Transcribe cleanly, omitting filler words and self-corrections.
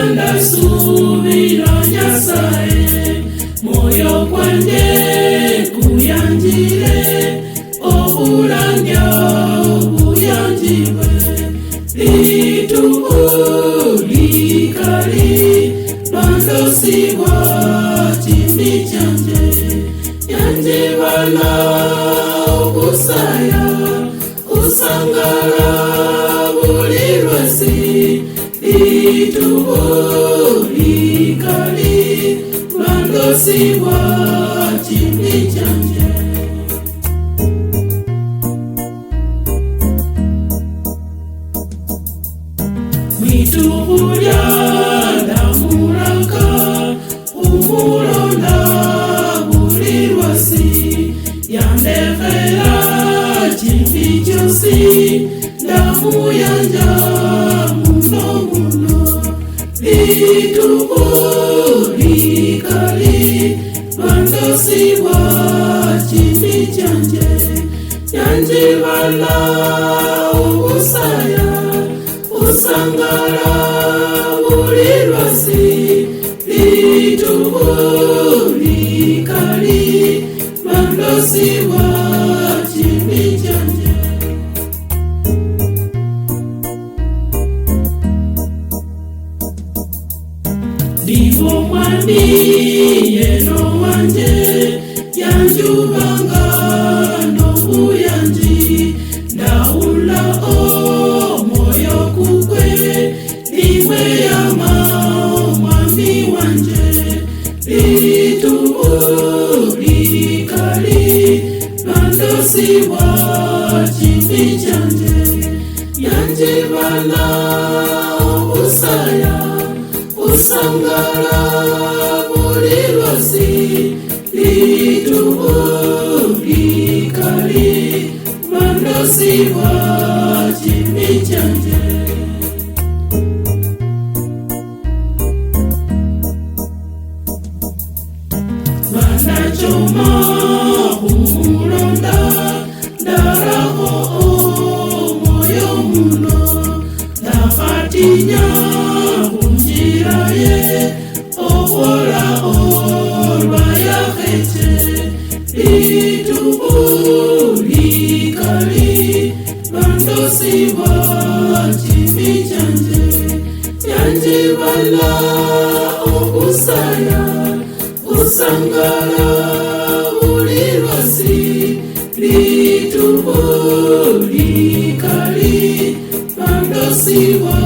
Yanda subira Nyasaye, moyo kwanje kuyanjire, obulanya obuyanjiwe, lituulikali, lwandosibwa chimbi chanje, yanjibala okusaya, usangala buli lwesi, lituulikali, lwandosibwa chimbi chanje. Mwitubulya ndamuraka, umulonda buli lwasi, yandekera chimbi chosi, ndamuyanja muno muno, lituulikali, lwandosibwa chimbi chanje, yanjibala obusaya, usangala buli lwasi, lituulikali, lwandosibwa chimbi chanje. Ndivyo mwami yeno wanje, yanjubanga n'obuyanji, ndawula omwoyo kukwe, nimweyama omwami wanje, lituulikali, lwandosibwa chimbi chanje, yanjibala obusaya, usangala buli lwasi, lituulikali, lwandosibwa chimbi chanje. Bandachoma umulonda, ndaraho omwoyo muno, ndafatinya kunjira ye, okola olwa yakete, lituulikali, lwandosibwa chimbi chanje, yanjibala okusaya, usangala buli lwasi, lituulikali, lwandosibwa